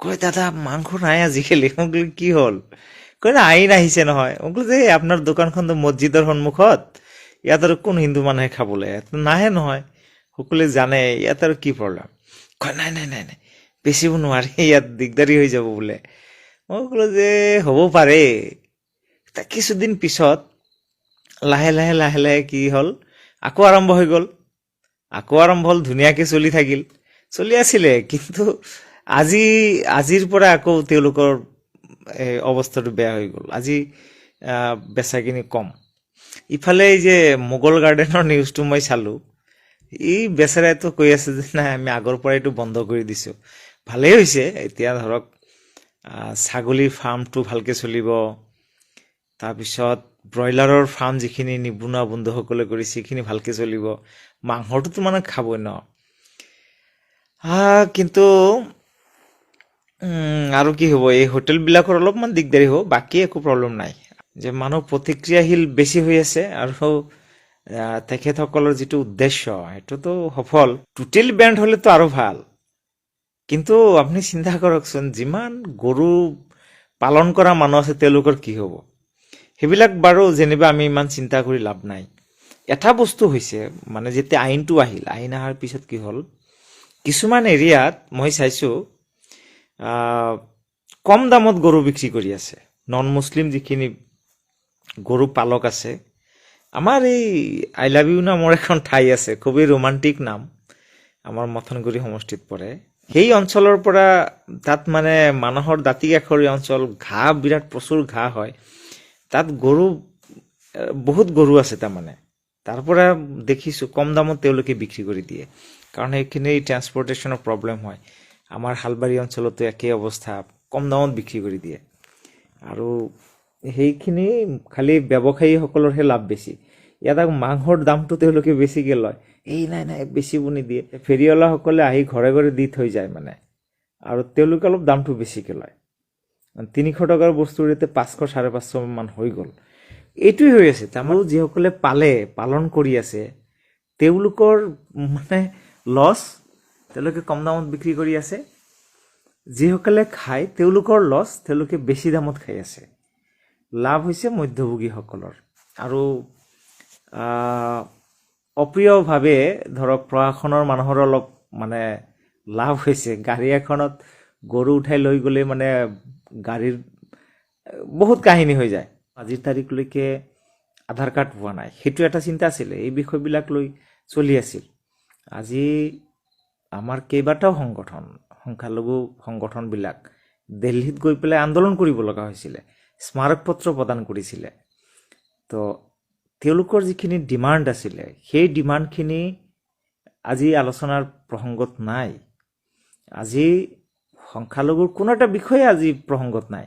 কয় দাদা মাংস নাই আজিকালি। মই বোলো কি হ'ল? কয় না আইন আহিছে নহয়। মই বোলো যে আপোনাৰ দোকানখন মছজিদৰ সন্মুখত, ইয়াত আৰু কোন হিন্দু মানুহে খাবলৈ নাহে নহয়, সকলোৱে জানে, ইয়াত আৰু কি প্ৰব্লেম? কয় নাই নাই নাই নাই, বেচিব নোৱাৰি, ইয়াত দিগদাৰী হৈ যাব বোলে। মই ক'লো যে হ'ব পাৰে। কিছুদিন পিছত লাহে লাহে লাহে লাহে কি হ'ল, আকৌ আৰম্ভ হৈ গ'ল। আকৌ আৰম্ভ হ'ল, ধুনীয়াকে চলি থাকিল, চলি আছিলে। কিন্তু আজি আজিৰ পৰা আকৌ তেওঁলোকৰ অৱস্থাটো বেয়া হৈ গ'ল। আজি বেচাকিনি কম। ইফালে এই যে মোগল গাৰ্ডেনৰ নিউজটো মই চালোঁ, এই বেচেৰাইতো কৈ আছে যে নাই আমি আগৰ পৰাই এইটো বন্ধ কৰি দিছোঁ। ভালেই হৈছে, এতিয়া ধৰক ছাগলীৰ ফাৰ্মটো ভালকৈ চলিব, তাৰপিছত ব্ৰইলাৰৰ ফাৰ্ম যিখিনি নিবনুৱা বন্ধুসকলে কৰিছে সেইখিনি ভালকৈ চলিব, মাংসটোতো মানে খাবই ন। কিন্তু আৰু কি হ'ব, এই হোটেলবিলাকৰ অলপমান দিগদাৰী হ'ব, বাকী একো প্ৰব্লেম নাই। যে মানুহ প্ৰতিক্ৰিয়াশীল বেছি হৈ আছে, আৰু তেখেতসকলৰ যিটো উদ্দেশ্য সেইটোতো সফল। টোটেল বেণ্ড হ'লেতো আৰু ভাল। কিন্তু আপুনি চিন্তা কৰকচোন, যিমান গৰু পালন কৰা মানুহ আছে তেওঁলোকৰ কি হ'ব? সেইবিলাক বাৰু যেনিবা আমি ইমান চিন্তা কৰি লাভ নাই। এটা বস্তু হৈছে, মানে যেতিয়া আইনটো আহিল, আইন অহাৰ পিছত কি হ'ল, কিছুমান এৰিয়াত মই চাইছোঁ কম দামত গৰু বিক্ৰী কৰি আছে। নন মুছলিম যিখিনি গৰু পালক আছে, আমাৰ এই আই লাভ ইউ নামৰ এখন ঠাই আছে, খুবেই ৰোমান্টিক নাম, আমাৰ মথনগুৰি সমষ্টিত পৰে। সেই অঞ্চলৰ পৰা, তাত মানে মানুহৰ দাঁতি কাষৰীয়া অঞ্চল, ঘাঁহ বিৰাট প্ৰচুৰ ঘাঁহ হয়, তাত গৰু বহুত গৰু আছে। তাৰমানে তাৰ পৰা দেখিছোঁ কম দামত তেওঁলোকে বিক্ৰী কৰি দিয়ে, কাৰণ সেইখিনি ট্ৰান্সপৰ্টেশ্যনৰ প্ৰব্লেম হয়। আমাৰ শালবাৰী অঞ্চলতো একেই অৱস্থা, কম দামত বিক্ৰী কৰি দিয়ে। আৰু সেইখিনি খালি ব্যৱসায়ীসকলৰহে লাভ বেছি। ইয়াত আকৌ মাংসৰ দামটো তেওঁলোকে বেছিকৈ লয়, এই নাই নাই বেচিব নিদিয়ে। ফেৰিৱালাসকলে আহি ঘৰে ঘৰে দি থৈ যায় মানে, আৰু তেওঁলোকে অলপ দামটো বেছিকৈ লয়। 300 টকাৰ বস্তুৰ এতিয়া 500 550 মান হৈ গ'ল। এইটোৱে হৈ আছে। তাৰমানে যিসকলে পালন কৰি আছে তেওঁলোকৰ মানে লছ, তেওঁলোকে কম দামত বিক্ৰী কৰি আছে। যিসকলে খায় তেওঁলোকৰ লছ, তেওঁলোকে বেছি দামত খাই আছে। লাভ হৈছে মধ্যভোগীসকলৰ। আৰু অপ্ৰিয়ভাৱে ধৰক প্ৰশাসনৰ মানুহৰ অলপ মানে লাভ হৈছে। গাড়ী এখনত গৰু উঠাই লৈ গ'লে মানে গাড়ীৰ বহুত কাহিনী হৈ যায়। আজিৰ তাৰিখলৈকে আধাৰ কাৰ্ড পোৱা নাই, সেইটো এটা চিন্তা আছিলে। এই বিষয়বিলাক লৈ চলি আছিল। আজি আমাৰ কেইবাটাও সংগঠন, সংখ্যালঘু সংগঠনবিলাক দিল্লীত গৈ পেলাই আন্দোলন কৰিব লগা হৈছিলে, স্মাৰক পত্ৰ প্ৰদান কৰিছিলে। তো তেওঁলোকৰ যিখিনি ডিমাণ্ড আছিলে, সেই ডিমাণ্ডখিনি আজি আলোচনাৰ প্ৰসংগত নাই। আজি সংখ্যালঘুৰ কোনো এটা বিষয়ে আজি প্ৰসংগত নাই।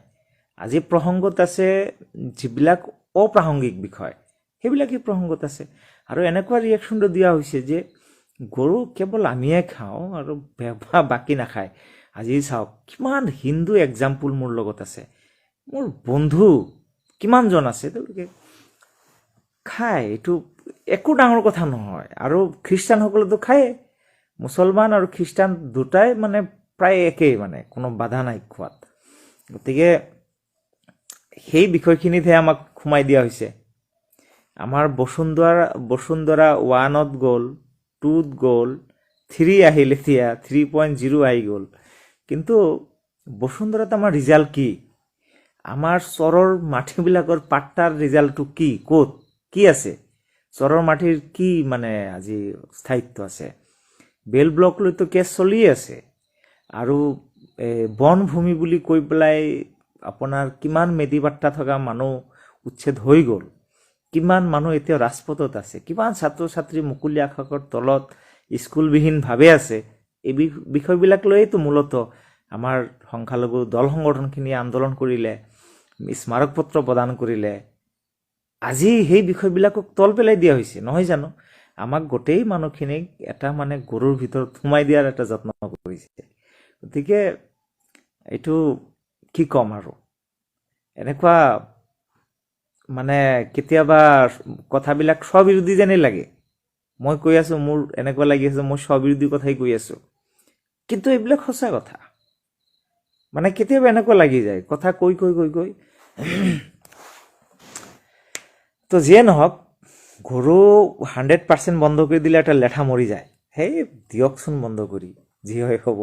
আজি প্ৰসংগত আছে যিবিলাক অপ্ৰাসংগিক বিষয়, সেইবিলাকেই প্ৰসংগত আছে। আৰু এনেকুৱা ৰিয়েকশ্যনটো দিয়া হৈছে যে গৰু কেৱল আমিয়ে খাওঁ আৰু বাকী নাখায়। আজি চাওক, কিমান হিন্দু এক্সাম্পল মোৰ লগত আছে, মোৰ বন্ধু কিমানজন আছে, তেওঁলোকে খায়, এইটো একো ডাঙৰ কথা নহয়। আৰু খ্ৰীষ্টানসকলেতো খায়ে, মুছলমান আৰু খ্ৰীষ্টান দুটাই মানে প্ৰায় একেই, মানে কোনো বাধা নাই খোৱাত। গতিকে সেই বিষয়খিনিতহে আমাক সোমাই দিয়া হৈছে। আমাৰ বসুন্ধৰা 1ত গ'ল, 2ত গ'ল, 3 আহিল, এতিয়া 3.0 আহি গ'ল। কিন্তু বসুন্ধৰাত আমাৰ ৰিজাল্ট কি? আমাৰ চৰৰ মাটিবিলাকৰ পাট্টাৰ ৰিজাল্টটো কি? ক'ত কি আছে? চৰৰ মাটিৰ কি মানে আজি স্থায়িত্ব আছে? বেল ব্লকলৈতো কেছ চলিয়ে আছে। আৰু বনভূমি বুলি কৈ পেলাই আপোনাৰ কিমান মেদিপাট্টা থকা মানুহ উচ্ছেদ হৈ গ'ল, কিমান মানুহ এতিয়া ৰাজপথত আছে, কিমান ছাত্ৰ ছাত্ৰী মুকলি আকাশৰ তলত স্কুলবিহীনভাৱে আছে। এই বিষয়বিলাক লৈয়েতো মূলতঃ আমাৰ সংখ্যালঘু দল সংগঠনখিনিয়ে আন্দোলন কৰিলে, স্মাৰক পত্ৰ প্ৰদান কৰিলে। আজি সেই বিষয়বিলাকক তল পেলাই দিয়া হৈছে, নহয় জানো? আমাক গোটেই মানুহখিনিক এটা মানে গৰুৰ ভিতৰত সোমাই দিয়াৰ এটা যত্ন কৰিছে। গতিকে এইটো কি ক'ম আৰু, এনেকুৱা মানে কেতিয়াবা কথাবিলাক স্ববিৰোধী যেনেই লাগে। মই কৈ আছোঁ, মোৰ এনেকুৱা লাগি আছে মই স্ববিৰোধী কথাই কৈ আছোঁ, কিন্তু এইবিলাক সঁচা কথা। মানে কেতিয়াবা এনেকুৱা লাগি যায় কথা কৈ কৈ কৈ কৈ তো যিয়ে নহওক গৰু 100% বন্ধ কৰি দিলে এটা লেঠা মৰি যায় সেই দিয়কচোন বন্ধ কৰি যি হয় হ'ব